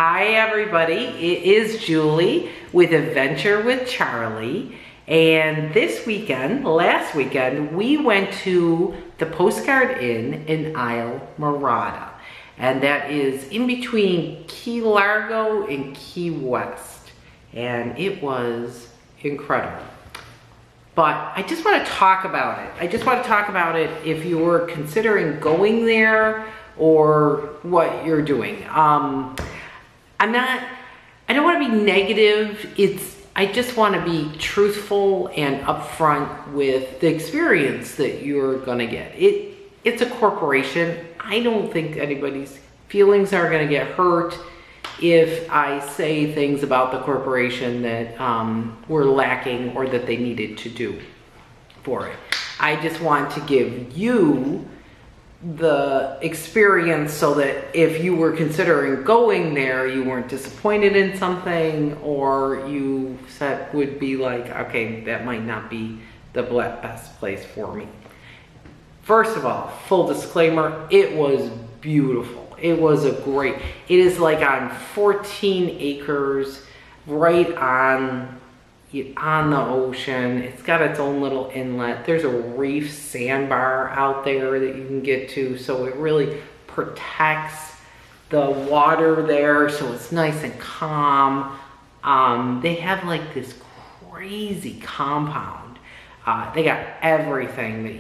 Hi everybody, it is Julie with Adventure with Charlie, and last weekend, we went to the Postcard Inn in Islamorada, and that is in between Key Largo and Key West, and it was incredible. But I just want to talk about it. I just want to talk about it if you're considering going there or what you're doing. I don't want to be negative. I just want to be truthful and upfront with the experience that you're going to get. It's a corporation. I don't think anybody's feelings are going to get hurt if I say things about the corporation that were lacking or that they needed to do for it. I just want to give you the experience so that if you were considering going there, you weren't disappointed in something, or you would be like, okay, that might not be the best place for me. First of all, full disclaimer, it was beautiful. It is like on 14 acres, right on the ocean. It's got its own little inlet. There's a reef sandbar out there that you can get to, so it really protects the water there, so it's nice and calm. They have like this crazy compound. They got everything that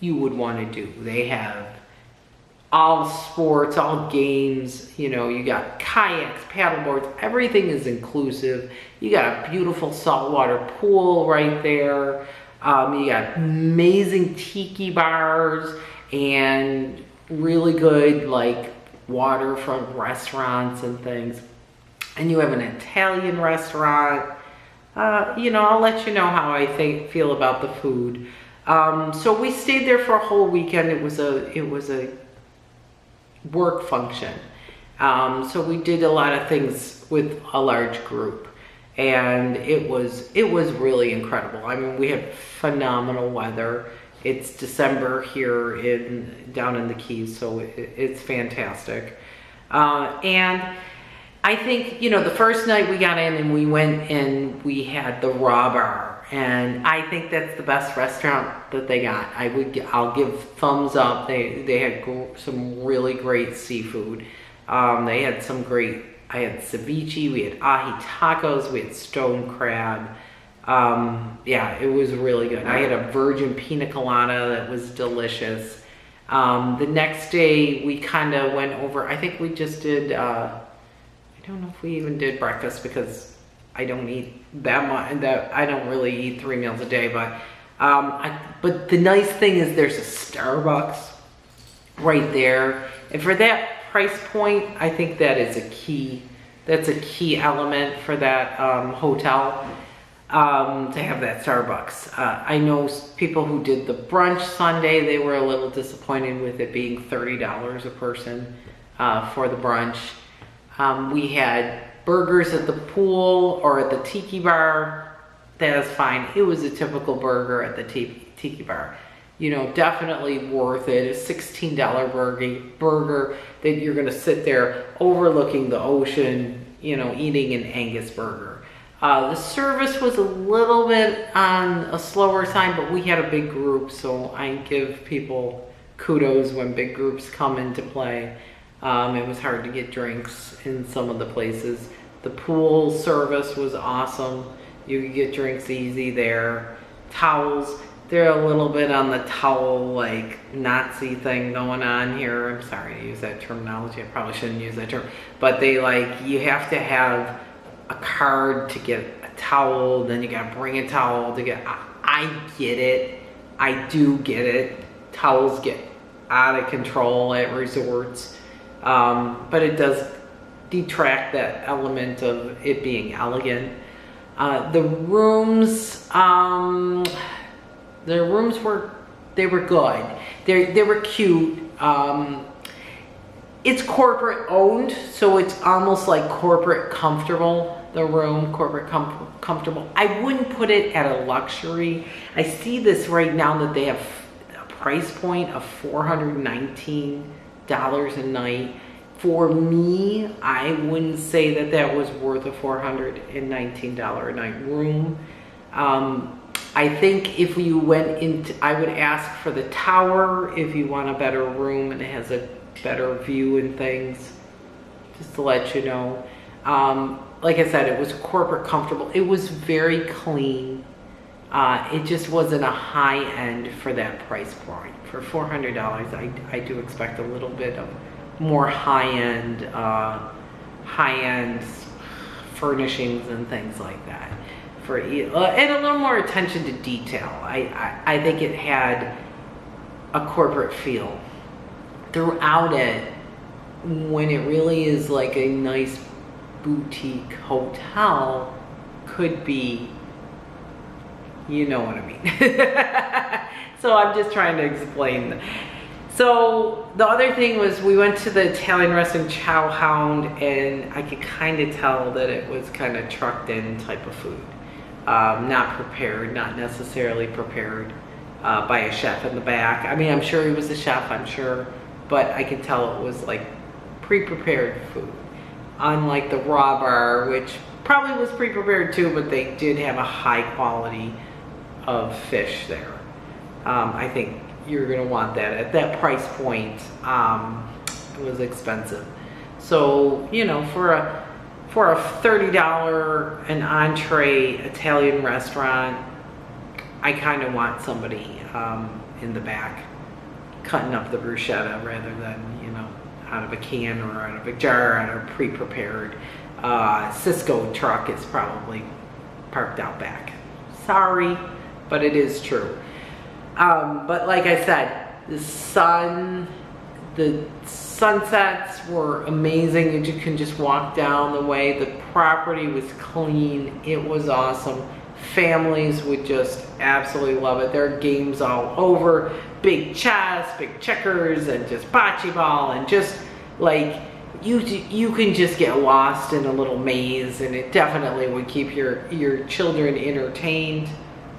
you would want to do. They have all sports, all games, you got kayaks, paddleboards, everything is inclusive. You got a beautiful saltwater pool right there. You got amazing tiki bars and really good waterfront restaurants and things. And you have an Italian restaurant. I'll let you know how I feel about the food. So we stayed there for a whole weekend. It was a work function. So we did a lot of things with a large group, and it was really incredible. I mean, we had phenomenal weather. It's December here down in the Keys, so it's fantastic. And I think, the first night we got in and we went and we had the Raw Bar, and I think that's the best restaurant that they got. I'll give thumbs up. They had some really great seafood. They had I had ceviche, we had ahi tacos, we had stone crab. Yeah, it was really good. I had a virgin pina colada that was delicious. The next day we kind of went over, I think we just did, I don't know if we even did breakfast because I don't eat that much, I don't really eat 3 meals a day, but the nice thing is there's a Starbucks right there, and for that price point, I think that is that's a key element for that hotel, to have that Starbucks. I know people who did the brunch Sunday, they were a little disappointed with it being $30 a person for the brunch. We had burgers at the pool or at the tiki bar. That is fine. It was a typical burger at the tiki bar. Definitely worth it. A $16 burger that you're going to sit there overlooking the ocean, eating an Angus burger. The service was a little bit on a slower side, but we had a big group, so I give people kudos when big groups come into play. It was hard to get drinks in some of the places. The pool service was awesome. You could get drinks easy there. Towels, they're a little bit on the towel, Nazi thing going on here. I'm sorry to use that terminology. I probably shouldn't use that term. But they you have to have a card to get a towel. Then you got to bring a towel to get, I get it. I do get it. Towels get out of control at resorts. But it does detract that element of it being elegant. The rooms were good. They were cute. It's corporate owned, so it's almost like corporate comfortable. The room, corporate comfortable. I wouldn't put it at a luxury. I see this right now that they have a price point of $419 a night for me, I wouldn't say that that was worth a $419 a night room. I think if you went into, I would ask for the tower if you want a better room and it has a better view and things, just to let you know. Like I said, it was corporate comfortable. It was very clean. It just wasn't a high end for that price point. For $400, I do expect a little bit of more high-end furnishings and things like that, and a little more attention to detail. I think it had a corporate feel throughout it, when it really is like a nice boutique hotel. Could be, you know what I mean. So I'm just trying to explain. So the other thing was, we went to the Italian restaurant Chow Hound, and I could kind of tell that it was kind of trucked in type of food. Not prepared, not necessarily prepared by a chef in the back. I mean, I'm sure he was a chef, I'm sure, but I could tell it was like pre-prepared food. Unlike the Raw Bar, which probably was pre-prepared too, but they did have a high quality of fish there. I think you're gonna want that at that price point. It was expensive. So, you know, for a $30 an entree Italian restaurant, I kind of want somebody in the back cutting up the bruschetta rather than, you know, out of a can or out of a jar, out of pre-prepared. Cisco truck is probably parked out back. Sorry, but it is true. But like I said, the sunsets were amazing, and you can just walk down the way. The property was clean. It was awesome. Families would just absolutely love it. There are games all over, big chess, big checkers, and just bocce ball, and just like you can just get lost in a little maze, and it definitely would keep your children entertained.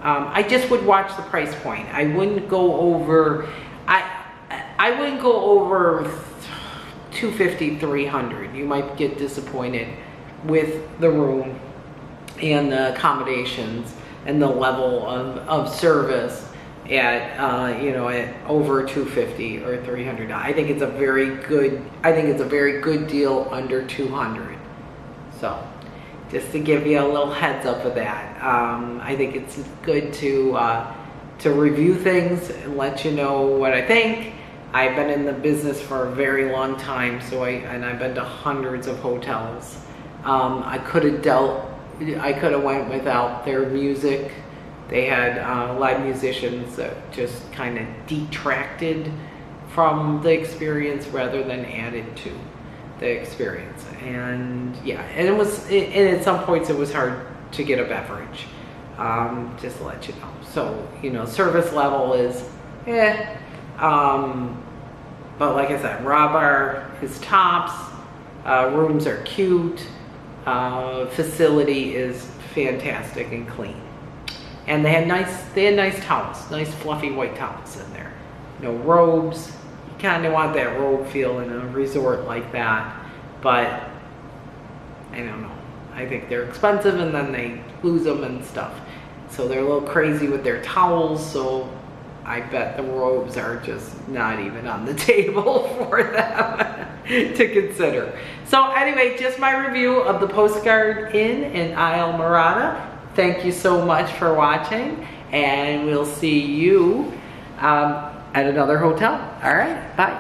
I just would watch the price point. I wouldn't go over, I wouldn't go over $250, $300. You might get disappointed with the room and the accommodations and the level of service at you know, at over $250 or $300. I think it's a very good deal under $200. So just to give you a little heads up of that. I think it's good to review things and let you know what I think. I've been in the business for a very long time, so I've been to hundreds of hotels. I could have went without their music. They had live musicians that just kind of detracted from the experience rather than added to the experience. And yeah, and and at some points it was hard to get a beverage, just to let you know. So, you know, service level is but like I said, Raw Bar is tops. Rooms are cute. Facility is fantastic and clean. And they had nice towels, nice fluffy white towels in there. No robes. You kind of want that robe feel in a resort like that, but I don't know. I think they're expensive, and then they lose them and stuff. So they're a little crazy with their towels, so I bet the robes are just not even on the table for them to consider. So anyway, just my review of the Postcard Inn in Islamorada. Thank you so much for watching, and we'll see you at another hotel. All right, bye.